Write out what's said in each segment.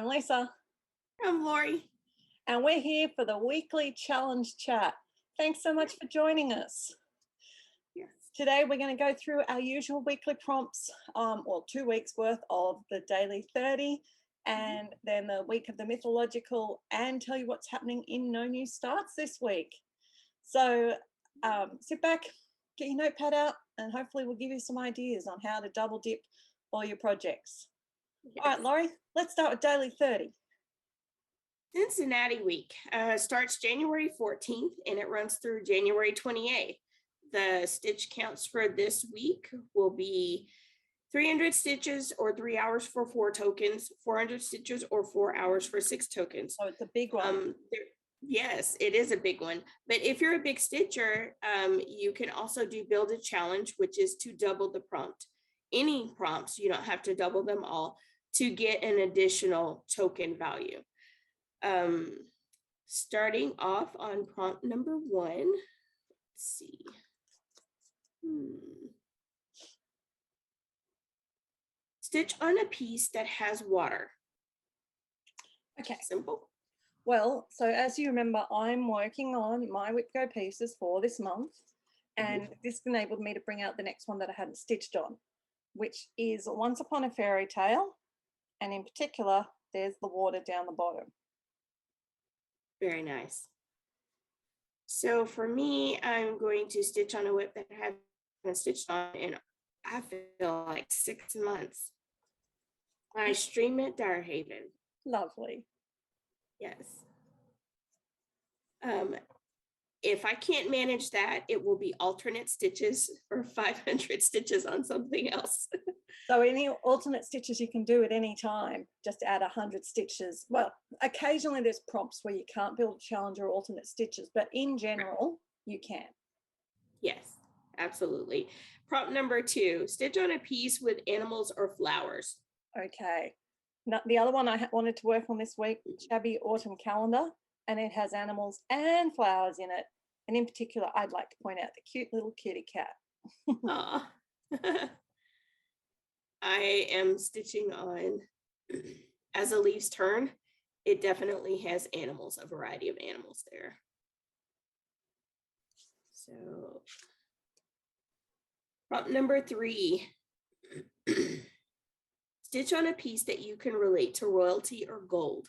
I'm Lisa. I'm Lori. And we're here for the weekly challenge chat. Thanks so much for joining us. Yes. Today we're going to go through our usual weekly prompts, or 2 weeks worth of the daily 30, and then the week of the mythological, and tell you what's happening in No New Starts this week. So sit back, get your notepad out, and hopefully we'll give you some ideas on how to double dip all your projects. Yes. All right, Laurie, let's start with daily 30. Cincinnati week starts January 14th and it runs through January 28th. The stitch counts for this week will be 300 stitches or 3 hours for 4 tokens, 400 stitches or 4 hours for 6 tokens. Oh, it's a big one. Yes, it is a big one. But if you're a big stitcher, you can also do build a challenge, which is to double the prompt. Any prompts, you don't have to double them all to get an additional token value. Starting off on prompt number 1, let's see. Stitch on a piece that has water. Okay. Simple. Well, so as you remember, I'm working on my Whip Go pieces for this month, and this enabled me to bring out the next one that I hadn't stitched on, which is Once Upon a Fairy Tale, and in particular, there's the water down the bottom. Very nice. So for me, I'm going to stitch on a whip that I haven't stitched on in, I feel like 6 months. My Stream at Darhaven. Lovely. Yes. If I can't manage that, it will be alternate stitches for 500 stitches on something else. So any alternate stitches you can do at any time, just add 100 stitches. Well, occasionally there's prompts where you can't build a challenge or alternate stitches, but in general, you can. Yes, absolutely. Prompt number 2, stitch on a piece with animals or flowers. Okay. Now, the other one I wanted to work on this week, Shabby Autumn Calendar, and it has animals and flowers in it. And in particular, I'd like to point out the cute little kitty cat. Aww. I am stitching on As the Leaves Turn. It definitely has animals, a variety of animals there. So prompt number 3. Stitch on a piece that you can relate to royalty or gold.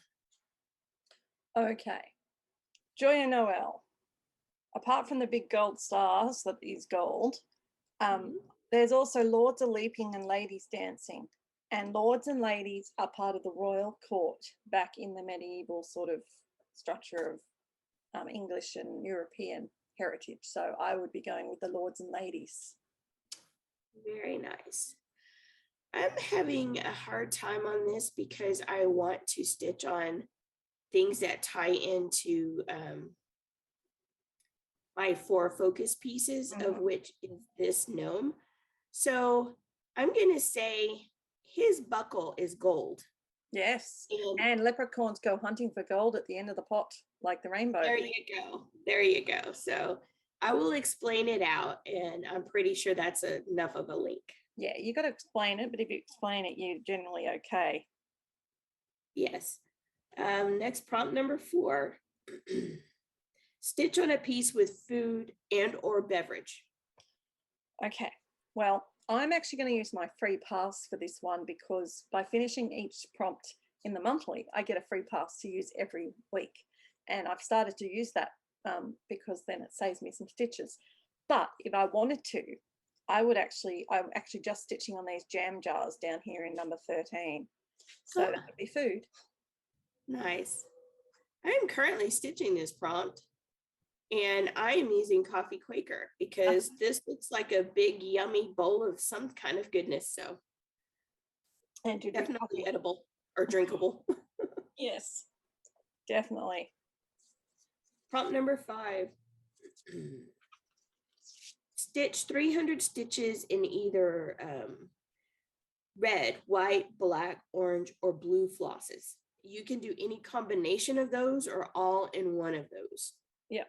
Okay. Joy and Noel. Apart from the big gold stars that is gold, there's also Lords are Leaping and Ladies Dancing. And lords and ladies are part of the royal court back in the medieval sort of structure of English and European heritage. So I would be going with the lords and ladies. Very nice. I'm having a hard time on this because I want to stitch on things that tie into my 4 focus pieces, of which is this gnome. So I'm going to say his buckle is gold. Yes, and leprechauns go hunting for gold at the end of the pot, like the rainbow. There you go. There you go. So I will explain it out, and I'm pretty sure that's enough of a link. Yeah, you got to explain it, but if you explain it, you're generally okay. Yes. Next, prompt number 4. Stitch on a piece with food and or beverage. Okay, well, I'm actually going to use my free pass for this one because by finishing each prompt in the monthly, I get a free pass to use every week. And I've started to use that because then it saves me some stitches. But if I wanted to, I'm actually just stitching on these jam jars down here in number 13. So that would be food. Nice. I'm currently stitching this prompt. And I am using Coffee Quaker because this looks like a big, yummy bowl of some kind of goodness. So and definitely edible or drinkable. Yes, definitely. Prompt number 5. Stitch 300 stitches in either red, white, black, orange, or blue flosses. You can do any combination of those or all in one of those. Yeah.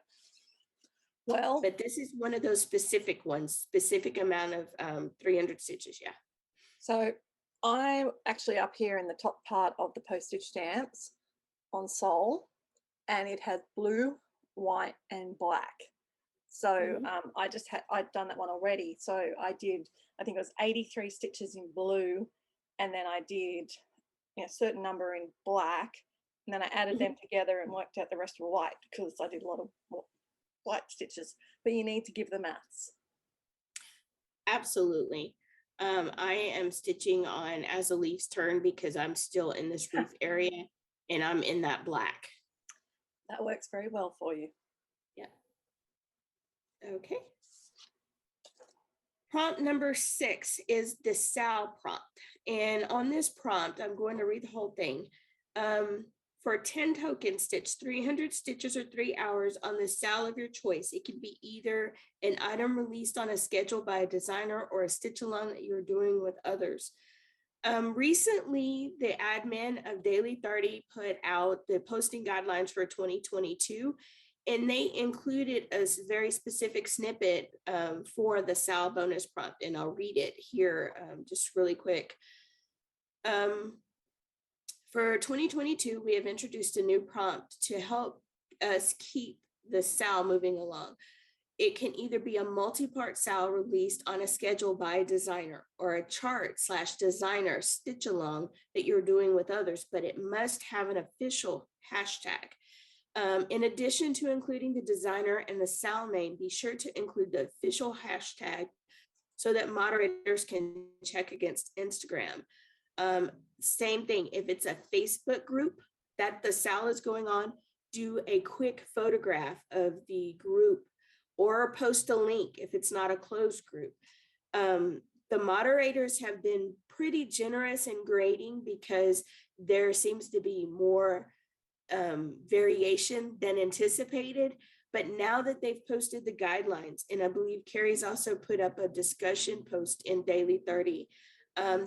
Well, but this is one of those specific ones, specific amount of 300 stitches. Yeah. So I'm actually up here in the top part of the postage stamps on sole, and it has blue, white, and black. So Mhm. I'd done that one already. So I did, I think it was 83 stitches in blue, and then I did a certain number in black, and then I added them Mhm. together and worked out the rest were white because I did a lot of white stitches. But you need to give the maths. Absolutely. I am stitching on As a Leaf's Turn because I'm still in this roof area and I'm in that black. That works very well for you. Yeah. Okay. Prompt number 6 is the Sal prompt. And on this prompt, I'm going to read the whole thing. For 10 tokens, stitch 300 stitches or 3 hours on the Sal of your choice. It can be either an item released on a schedule by a designer or a stitch along that you're doing with others. Recently, the admin of Daily 30 put out the posting guidelines for 2022, and they included a very specific snippet for the Sal bonus prompt, and I'll read it here just really quick. For 2022, we have introduced a new prompt to help us keep the Sal moving along. It can either be a multi-part Sal released on a schedule by a designer or a chart/designer stitch along that you're doing with others, but it must have an official hashtag. In addition to including the designer and the Sal name, be sure to include the official hashtag so that moderators can check against Instagram. Same thing, if it's a Facebook group that the Sal is going on, do a quick photograph of the group or post a link if it's not a closed group. The moderators have been pretty generous in grading because there seems to be more variation than anticipated. But now that they've posted the guidelines, and I believe Carrie's also put up a discussion post in Daily 30,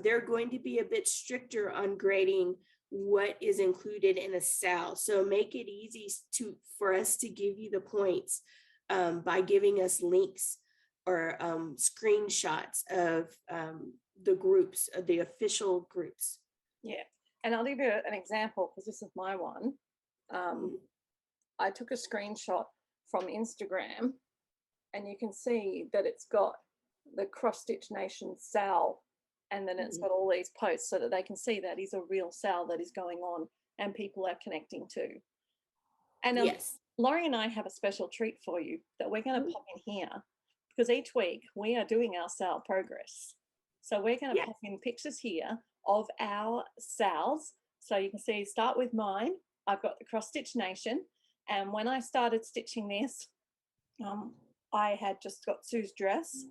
they're going to be a bit stricter on grading what is included in a Sal. So make it easy for us to give you the points by giving us links or screenshots of the groups, the official groups. Yeah. And I'll give you an example because this is my one. I took a screenshot from Instagram, and you can see that it's got the Cross Stitch Nation Sal, and then it's got all these posts so that they can see that is a real Sal that is going on and people are connecting to. And Yes. Laurie and I have a special treat for you that we're going to pop in here because each week we are doing our Sal progress. So we're going to pop in pictures here of our Sals. So you can see, start with mine. I've got the Cross Stitch Nation. And when I started stitching this, I had just got Sue's dress,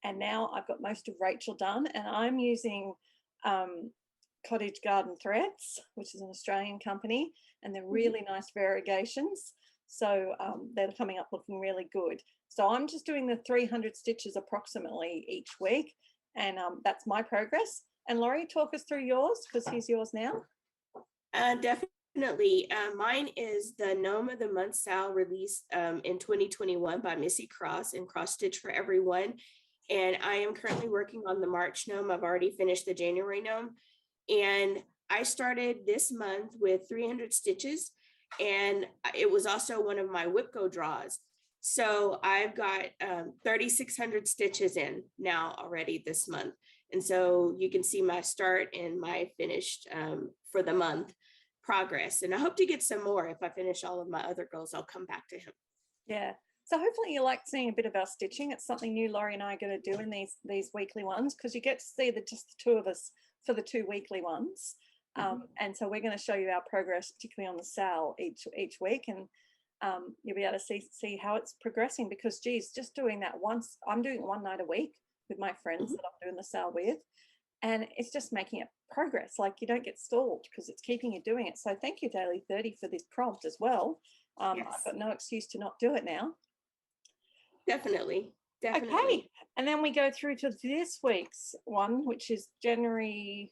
and now I've got most of Rachel done, and I'm using Cottage Garden Threads, which is an Australian company, and they're really nice variegations. So they're coming up looking really good. So I'm just doing the 300 stitches approximately each week, and that's my progress. And Laurie, talk us through yours because here's yours now. Definitely. Mine is the Gnome of the Month Sal released in 2021 by Missy Cross and Cross Stitch for Everyone. And I am currently working on the March gnome. I've already finished the January gnome. And I started this month with 300 stitches. And it was also one of my Whipco draws. So I've got 3,600 stitches in now already this month. And so you can see my start and my finished for the month progress. And I hope to get some more. If I finish all of my other goals, I'll come back to him. Yeah. So hopefully you like seeing a bit of our stitching. It's something new Laurie and I are going to do in these weekly ones because you get to see just the two of us for the 2 weekly ones. And so we're going to show you our progress, particularly on the Sal each week, and you'll be able to see how it's progressing because, geez, just doing that once, I'm doing it one night a week with my friends that I'm doing the Sal with, and it's just making it progress. Like you don't get stalled because it's keeping you doing it. So thank you, Daily 30, for this prompt as well. I've got no excuse to not do it now. Definitely. Okay, and then we go through to this week's one, which is January.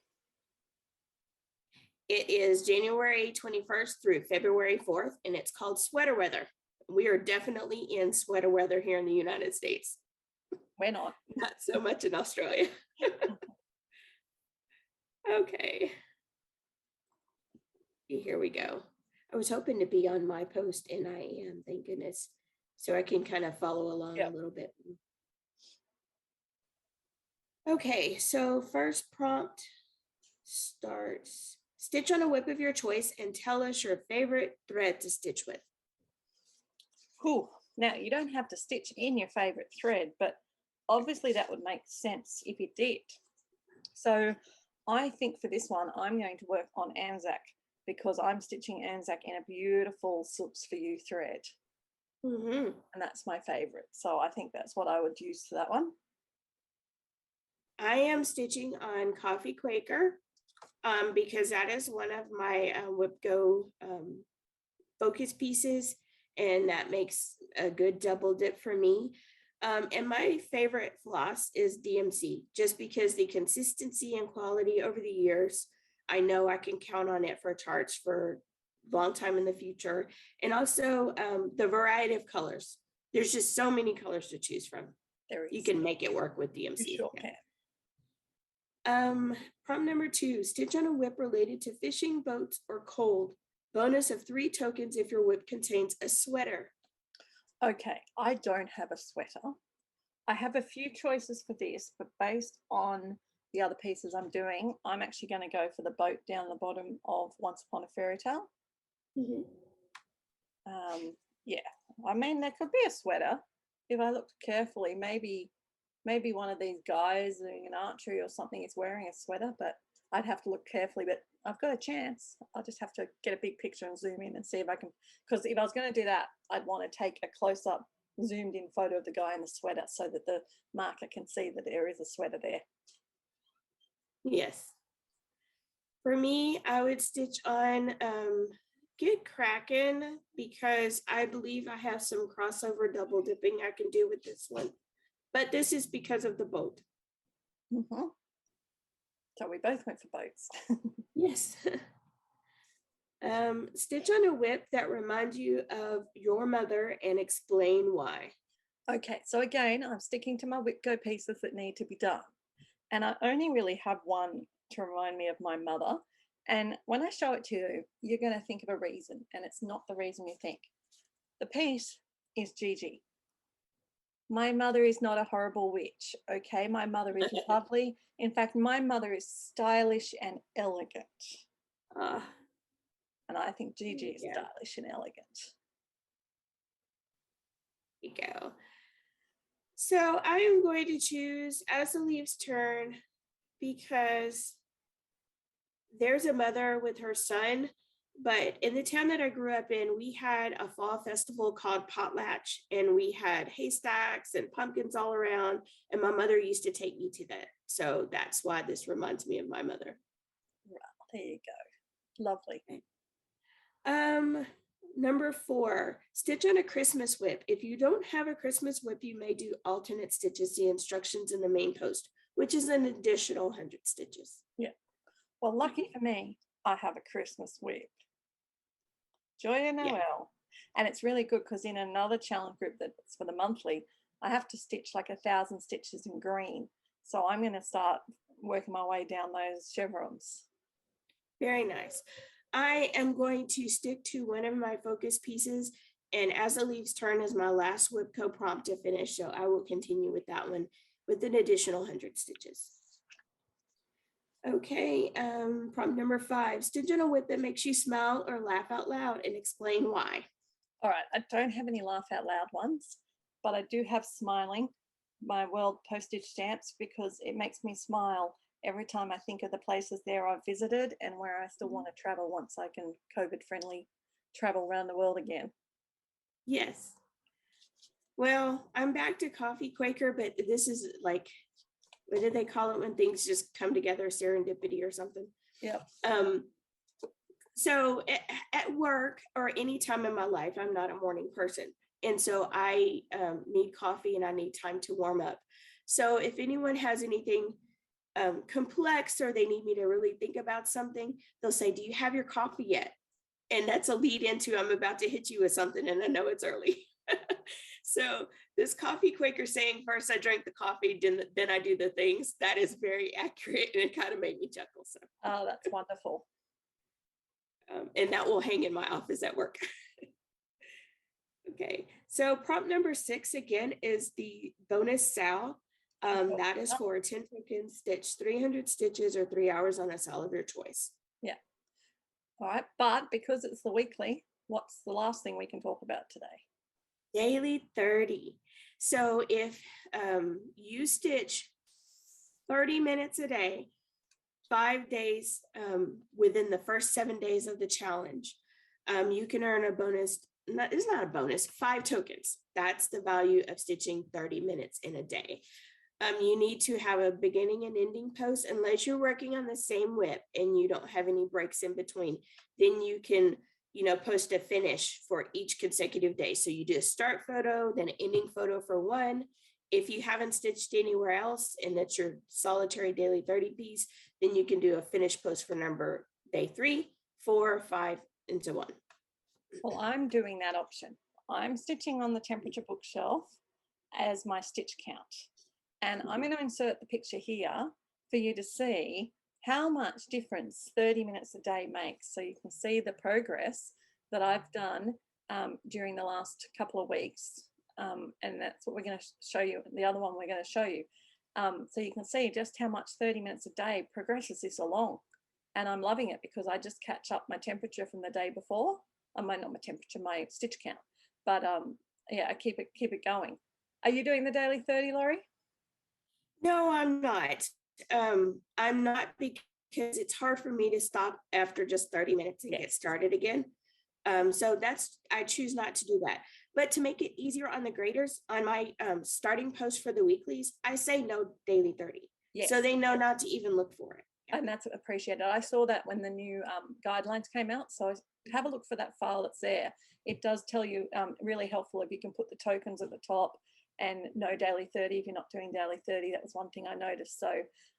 It is January 21st through February 4th, and it's called Sweater Weather. We are definitely in sweater weather here in the United States. We're not. Not so much in Australia. Okay. Here we go. I was hoping to be on my post and I am, thank goodness. So I can kind of follow along a little bit. Okay, so first prompt starts. Stitch on a whip of your choice and tell us your favorite thread to stitch with. Cool. Now, you don't have to stitch in your favorite thread, but obviously that would make sense if you did. So I think for this one, I'm going to work on Anzac because I'm stitching Anzac in a beautiful Silks for You thread. And that's my favorite. So I think that's what I would use for that one. I am stitching on Coffee Quaker because that is one of my Whip Go focus pieces, and that makes a good double dip for me. And my favorite floss is DMC, just because the consistency and quality over the years, I know I can count on it for charts for a long time in the future. And also the variety of colors. There's just so many colors to choose from. You can make it work with DMC. You sure can. Prompt number 2, stitch on a whip related to fishing, boats, or cold. Bonus of 3 tokens if your whip contains a sweater. Okay, I don't have a sweater. I have a few choices for this, but based on the other pieces I'm doing, I'm actually going to go for the boat down the bottom of Once Upon a Fairy Tale. Yeah, I mean, there could be a sweater if I looked carefully. Maybe one of these guys doing an archery or something is wearing a sweater, but I'd have to look carefully. But I've got a chance. I'll just have to get a big picture and zoom in and see if I can, because if I was going to do that, I'd want to take a close-up zoomed in photo of the guy in the sweater so that the marker can see that there is a sweater there. Yes. For me, I would stitch on Get Kraken because I believe I have some crossover double dipping I can do with this one. But this is because of the boat. So we both went for boats. Yes. Stitch on a whip that reminds you of your mother and explain why. Okay, so again, I'm sticking to my Whip Go pieces that need to be done. And I only really have one to remind me of my mother. And when I show it to you, you're going to think of a reason, and it's not the reason you think. The piece is Gigi. My mother is not a horrible witch, okay? My mother is lovely. In fact, my mother is stylish and elegant. And I think Gigi is stylish and elegant. Here you go. So I am going to choose As the Leaves Turn because there's a mother with her son, but in the town that I grew up in, we had a fall festival called Potlatch, and we had haystacks and pumpkins all around, and my mother used to take me to that. So that's why this reminds me of my mother. Well, there you go. Lovely. Number 4, stitch on a Christmas whip. If you don't have a Christmas whip, you may do alternate stitches, the instructions in the main post, which is an additional 100 stitches. Yeah. Well, lucky for me, I have a Christmas whip. Joy and Noel. Yeah. And it's really good because in another challenge group that's for the monthly, I have to stitch like 1,000 stitches in green. So I'm going to start working my way down those chevrons. Very nice. I am going to stick to one of my focus pieces, and As the Leaves Turn is my last Whipco prompt to finish, so I will continue with that one with an additional 100 stitches. Okay, prompt number 5, stitch on a whip that makes you smile or laugh out loud and explain why. All right, I don't have any laugh out loud ones, but I do have smiling, my world postage stamps, because it makes me smile every time I think of the places there I've visited and where I still want to travel once I can COVID-friendly travel around the world again. Yes. Well, I'm back to Coffee Quaker, but this is like, what do they call it when things just come together, serendipity or something? Yep. So at work or any time in my life, I'm not a morning person. And so I need coffee and I need time to warm up. So if anyone has anything complex or they need me to really think about something, they'll say, do you have your coffee yet? And that's a lead into I'm about to hit you with something and I know it's early. So this coffee Quaker saying, first I drank the coffee, then I do the things, that is very accurate, and it kind of made me chuckle. So Oh, that's wonderful. And that will hang in my office at work. Okay, so prompt number 6 again is the bonus SAL. That is for 10 tokens, stitch 300 stitches or 3 hours on a SAL of your choice. Yeah. All right, but because it's the weekly, what's the last thing we can talk about today? Daily 30. So if you stitch 30 minutes a day, 5 days within the first 7 days of the challenge, you can earn a bonus. It's not a bonus, 5 tokens. That's the value of stitching 30 minutes in a day. You need to have a beginning and ending post unless you're working on the same whip and you don't have any breaks in between. Then you can, post a finish for each consecutive day. So you do a start photo, then an ending photo for one. If you haven't stitched anywhere else and that's your solitary daily 30 piece, then you can do a finish post for number day 3, 4, 5, and so on. Well, I'm doing that option. I'm stitching on the temperature bookshelf as my stitch count. And I'm going to insert the picture here for you to see how much difference 30 minutes a day makes. So you can see the progress that I've done during the last couple of weeks. And that's what we're going to show you. The other one we're going to show you. So you can see just how much 30 minutes a day progresses this along. And I'm loving it because I just catch up my temperature from the day before. Not my temperature, my stitch count. But yeah, I keep it going. Are you doing the daily 30, Laurie? No, I'm not. I'm not because it's hard for me to stop after just 30 minutes and get started again. So I choose not to do that. But to make it easier on the graders, on my starting post for the weeklies, I say no daily 30. Yes. So they know not to even look for it. And that's appreciated. I saw that when the new guidelines came out. So have a look for that file that's there. It does tell you really helpful if you can put the tokens at the top and no daily 30 if you're not doing daily 30. That was one thing I noticed. So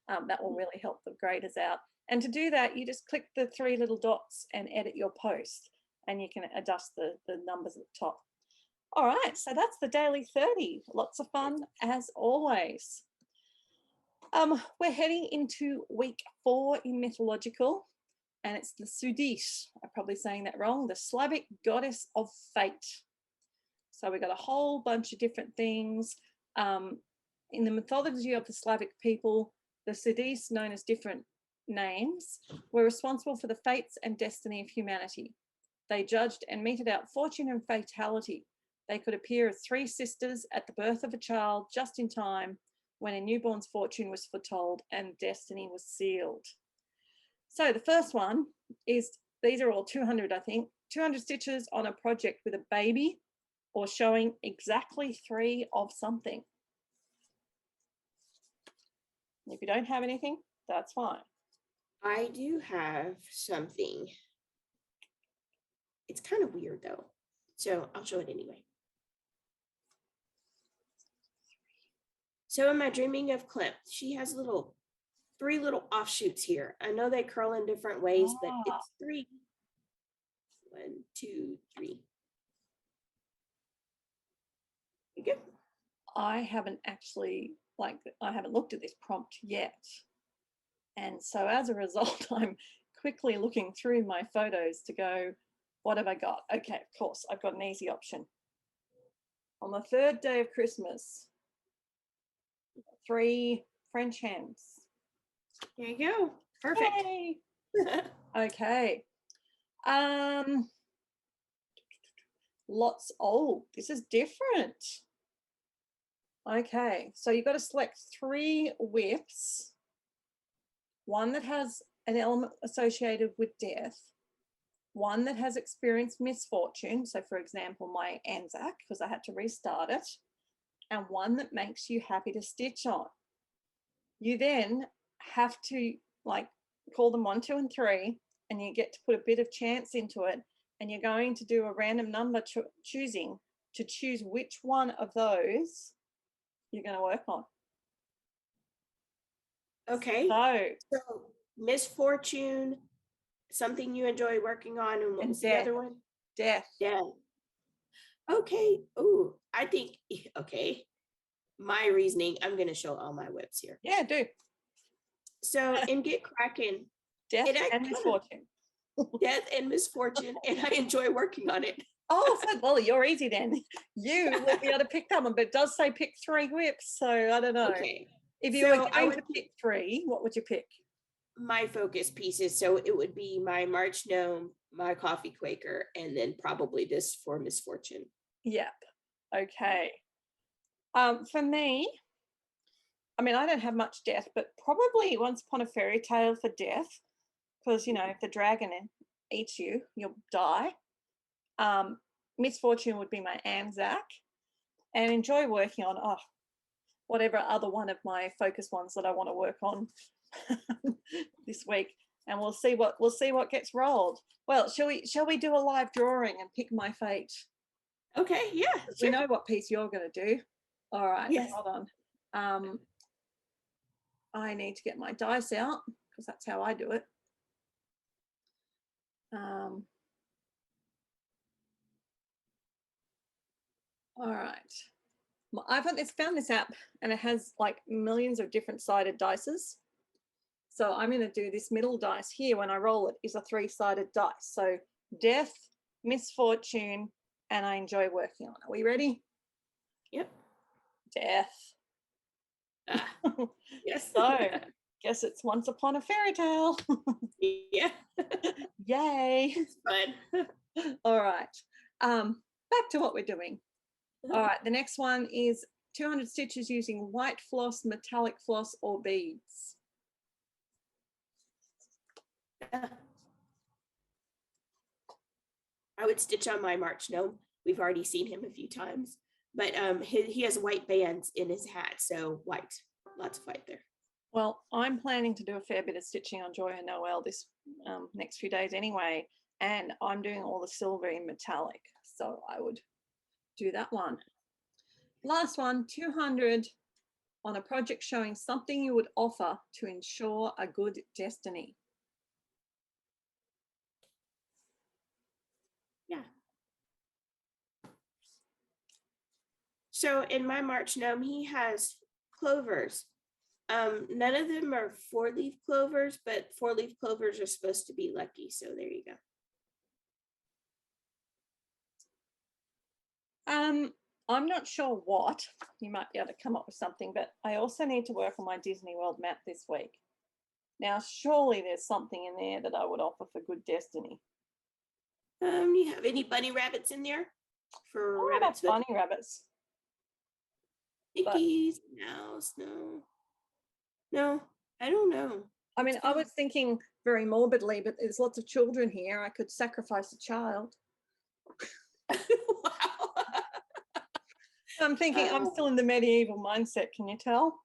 that will really help the graders out. And to do that, you just click the 3 little dots and edit your post, and you can adjust the numbers at the top. All right, so that's the daily 30. Lots of fun as always. We're heading into week 4 in Mythological, and it's the Sudish. I'm probably saying that wrong. The Slavic goddess of fate. So we've got a whole bunch of different things. In the mythology of the Slavic people, the Sudish, known as different names, were responsible for the fates and destiny of humanity. They judged and meted out fortune and fatality. They could appear as 3 sisters at the birth of a child just in time when a newborn's fortune was foretold and destiny was sealed. So the first one is, these are all 200, I think, 200 stitches on a project with a baby or showing exactly 3 of something. If you don't have anything, that's fine. I do have something. It's kind of weird though, so I'll show it anyway. So am I dreaming of Clip? She has 3 little offshoots here. I know they curl in different ways, but it's 3. 1, 2, 3. You go. I haven't actually, I haven't looked at this prompt yet. And so as a result, I'm quickly looking through my photos to go, what have I got? Okay, of course, I've got an easy option. On the 3rd day of Christmas, 3 French hens. There you go. Perfect. Yay. Okay. This is different. Okay, so you've got to select 3 whips. One that has an element associated with death, one that has experienced misfortune, so for example my Anzac, because I had to restart it, and one that makes you happy to stitch on. You then have to call them 1, 2, and 3, and you get to put a bit of chance into it, and you're going to do a random number choosing to choose which one of those you're going to work on. Okay. So misfortune, something you enjoy working on, and what was the other one? Death. Yeah. Okay. Oh, I think, okay. My reasoning, I'm going to show all my whips here. Yeah, do. So in Get Cracking, Death I and misfortune. death and misfortune, and I enjoy working on it. Oh, so, well, you're easy then. You will be able to pick that one, but it does say pick 3 whips. So I don't know. Okay. If you were going to pick 3, what would you pick? My focus pieces. So it would be my March Gnome, my Coffee Quaker, and then probably this for misfortune. Yep. Okay. For me, I mean, I don't have much death, but probably Once Upon a Fairy Tale for death, because, you know, if the dragon eats you, you'll die. Misfortune would be my Anzac, and enjoy working on whatever other one of my focus ones that I want to work on this week, and we'll see what gets rolled. Well, shall we do a live drawing and pick my fate? Okay, yeah, We know what piece you're going to do. All right, yes. Hold on. I need to get my dice out because that's how I do it. All right. I've found this app, and it has like millions of different sided dices. So I'm going to do this middle dice here. When I roll it, is a 3-sided dice. So death, misfortune, and I enjoy working on it. Are we ready? Yep. Death. Yes. So guess it's Once Upon a Fairy Tale. Yeah. Yay. It's fun. All right. Back to what we're doing. All right. The next one is 200 stitches using white floss, metallic floss, or beads. I would stitch on my March Gnome. We've already seen him a few times, but he has white bands in his hat, so white, lots of white there. Well, I'm planning to do a fair bit of stitching on Joy and Noel this next few days anyway, and I'm doing all the silver in metallic, so I would do that one. Last one, 200 on a project showing something you would offer to ensure a good destiny. Yeah. So in my March Gnome, he has clovers. None of them are 4-leaf clovers, but 4-leaf clovers are supposed to be lucky. So there you go. I'm not sure what. You might be able to come up with something, but I also need to work on my Disney World map this week. Now, surely there's something in there that I would offer for good destiny. You have any bunny rabbits in there for Oh, rabbits? bunny rabbits. Pickies, mouse, no, I don't know. I mean, I was thinking very morbidly, but there's lots of children here. I could sacrifice a child. Wow. I'm thinking I'm still in the medieval mindset. Can you tell?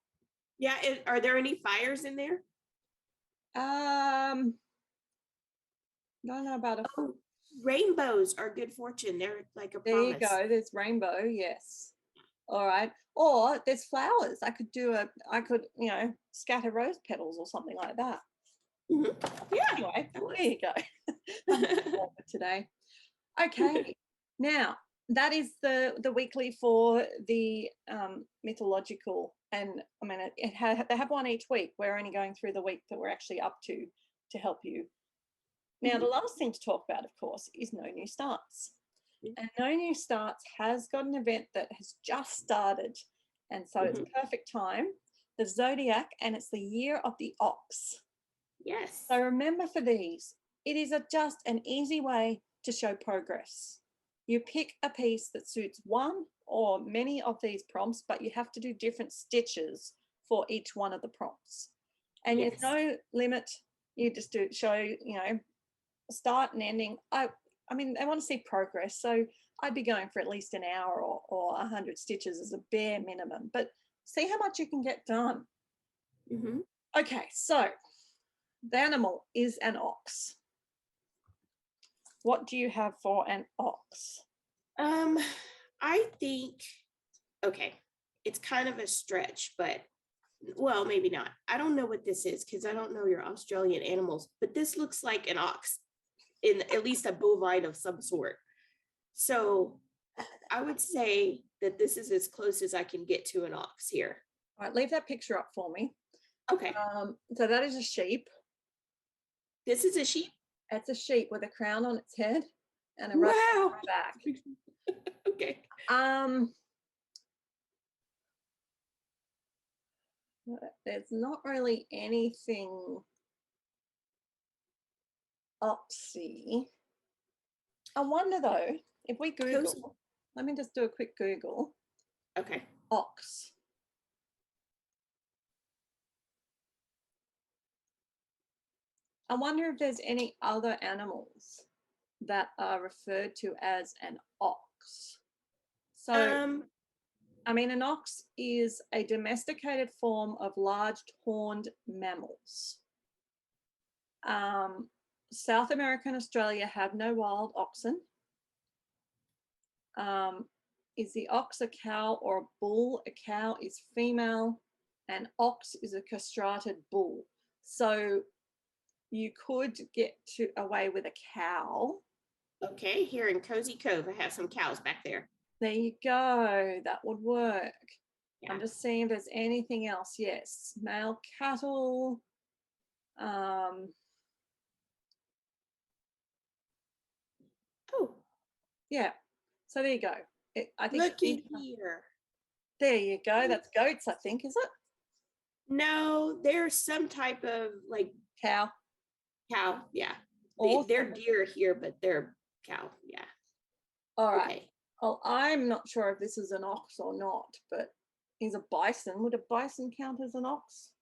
Yeah. Are there any fires in there? Don't know about a. Oh, rainbows are good fortune. They're like a There promise. you go. There's rainbow. Yes. All right. Or there's flowers. I could you know, scatter rose petals or something like that. Mm-hmm. Yeah. Anyway, there you go. Today. Okay. Now that is the weekly for the mythological, and I mean they have one each week. We're only going through the week that we're actually up to help you. Now the last thing to talk about, of course, is No New Starts. And No New Starts has got an event that has just started, and so it's perfect time. The Zodiac, and it's the year of the ox. Yes. So remember, for these, it is just an easy way to show progress. You pick a piece that suits one or many of these prompts, but you have to do different stitches for each one of the prompts. And Yes. there's no limit. You just show, you know, start and ending. I mean, they want to see progress. So I'd be going for at least an hour or 100 stitches as a bare minimum, but see how much you can get done. Okay, so the animal is an ox. What do you have for an ox? I think, okay, it's kind of a stretch, but well, maybe not. I don't know what this is because I don't know your Australian animals, but this looks like an ox, in at least a bovine of some sort. So I would say that this is as close as I can get to an ox here. All right, leave that picture up for me. Okay. So that is a sheep. This is a sheep. It's a sheep with a crown on its head and a Wow. back. Okay. There's not really anything oxy. I wonder though, if we Google, Cozy. let me just do a quick Google. Okay. Ox. I wonder if there's any other animals that are referred to as an ox. So, I mean, an ox is a domesticated form of large horned mammals. South America and Australia have no wild oxen. Is the ox a cow or a bull? A cow is female, and ox is a castrated bull. So you could get away with a cow. Okay, here in Cozy Cove, I have some cows back there. There you go. That would work. Yeah. I'm just seeing if there's anything else. Yes, male cattle. Oh. Yeah. So there you go. I think. Looky here. There you go. That's goats, I think, is it? No, there's some type of like Cow. Yeah. Awesome. They're deer here, but they're cow. Yeah. All right. Okay. Well, I'm not sure if this is an ox or not, but is a bison. Would a bison count as an ox?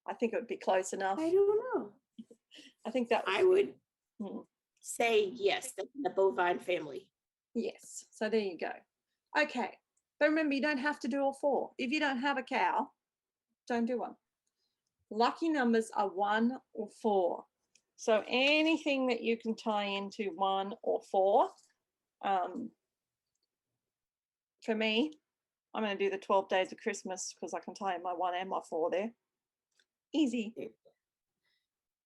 I think it would be close enough. I don't know. I think that I would say yes, that's in the bovine family. Yes. So there you go. Okay. But remember, you don't have to do all four. If you don't have a cow, don't do one. Lucky numbers are 1 or 4. So anything that you can tie into 1 or 4. For me, I'm going to do the 12 days of Christmas because I can tie in my 1 and my 4 there. Easy.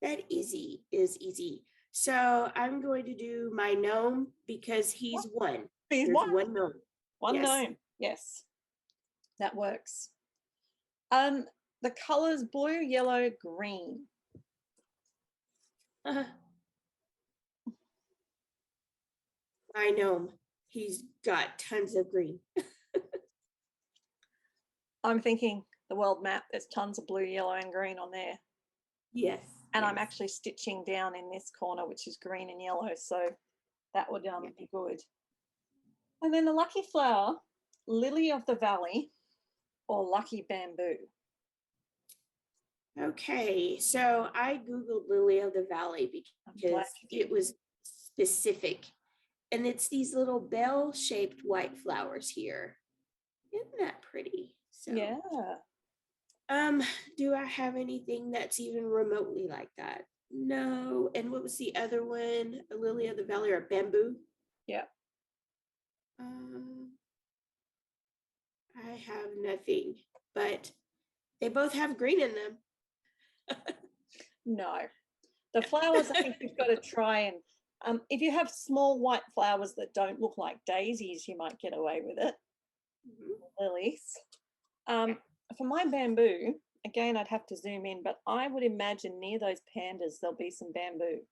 That easy is easy. So I'm going to do my gnome because he's one. He's one gnome. One gnome. Yes. That works. The colors blue, yellow, green. My gnome. He's got tons of green. I'm thinking the world map, there's tons of blue, yellow, and green on there. Yes. And I'm actually stitching down in this corner, which is green and yellow. So that would be good. And then the lucky flower, lily of the valley or lucky bamboo. Okay, so I Googled lily of the valley because it was specific. And it's these little bell-shaped white flowers here. Isn't that pretty? So, yeah. Do I have anything that's even remotely like that? No. And what was the other one? A lily of the valley or a bamboo? Yeah. I have nothing, but they both have green in them. No. The flowers, I think you've got to try and, if you have small white flowers that don't look like daisies, you might get away with it. Lilies. For my bamboo, again, I'd have to zoom in, but I would imagine near those pandas, there'll be some bamboo.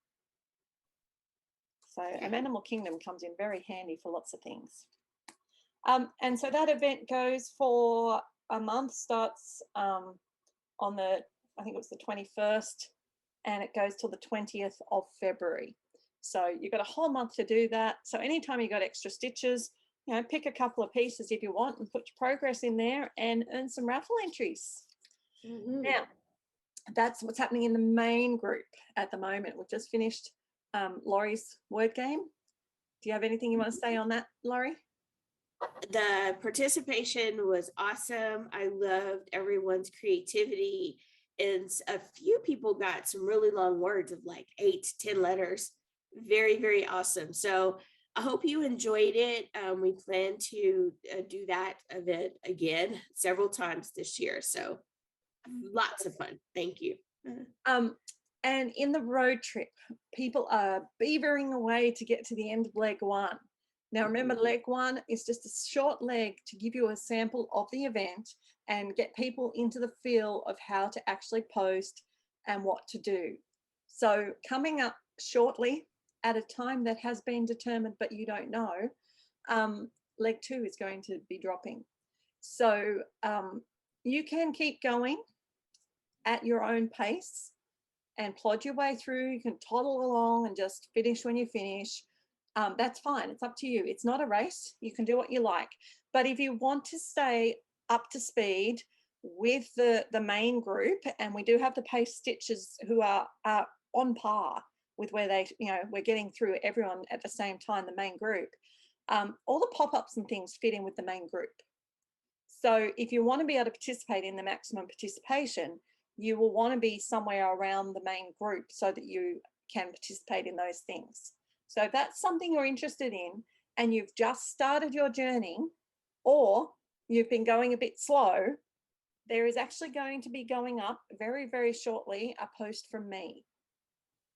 So Animal Kingdom comes in very handy for lots of things. And so that event goes for a month, starts on the, I think it was the 21st, and it goes till the 20th of February. So you've got a whole month to do that. So anytime you got extra stitches, you know, pick a couple of pieces if you want and put your progress in there and earn some raffle entries. Now, that's what's happening in the main group at the moment. We've just finished Laurie's word game. Do you have anything you want to say on that, Laurie? The participation was awesome. I loved everyone's creativity. And a few people got some really long words of like 8 to 10 letters. Very, very awesome. So I hope you enjoyed it. We plan to do that event again several times this year. So lots of fun. Thank you. And in the road trip, people are beavering away to get to the end of leg 1. Now, remember, leg one is just a short leg to give you a sample of the event and get people into the feel of how to actually post and what to do. So coming up shortly at a time that has been determined, but you don't know, leg two is going to be dropping. So you can keep going at your own pace and plod your way through. You can toddle along and just finish when you finish. That's fine. It's up to you. It's not a race. You can do what you like. But if you want to stay up to speed with the main group, and we do have the pace stitchers who are on par with where they, we're getting through everyone at the same time, the main group. All the pop-ups and things fit in with the main group. So if you want to be able to participate in the maximum participation, you will want to be somewhere around the main group so that you can participate in those things. So if that's something you're interested in and you've just started your journey, or you've been going a bit slow, there is actually going to be going up very, very shortly a post from me.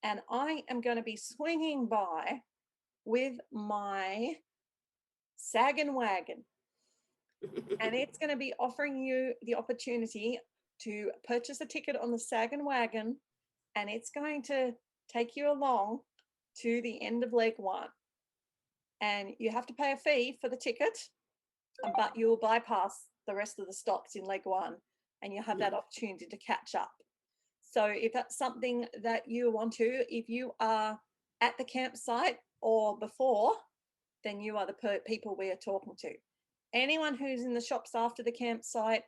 And I am going to be swinging by with my sagging wagon. And it's going to be offering you the opportunity to purchase a ticket on the Sagan Wagon, and it's going to take you along to the end of leg one. And you have to pay a fee for the ticket, but you will bypass the rest of the stops in leg one, and you'll have that opportunity to catch up. So if that's something that you want to, if you are at the campsite or before, then you are the people we are talking to. Anyone who's in the shops after the campsite,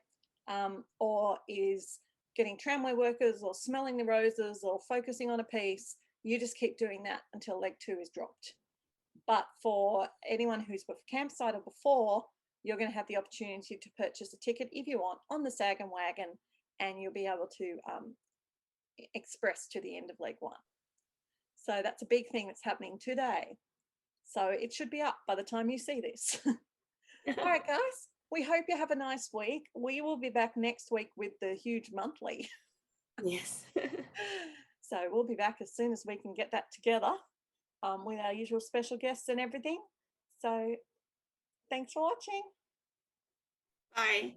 or is getting tramway workers or smelling the roses or focusing on a piece, you just keep doing that until leg two is dropped. But for anyone who's with campsite or before, you're going to have the opportunity to purchase a ticket if you want on the Sagan Wagon, and you'll be able to express to the end of leg one. So that's a big thing that's happening today. So it should be up by the time you see this. All right, guys, we hope you have a nice week. We will be back next week with the huge monthly. Yes. So we'll be back as soon as we can get that together with our usual special guests and everything. So thanks for watching. Bye.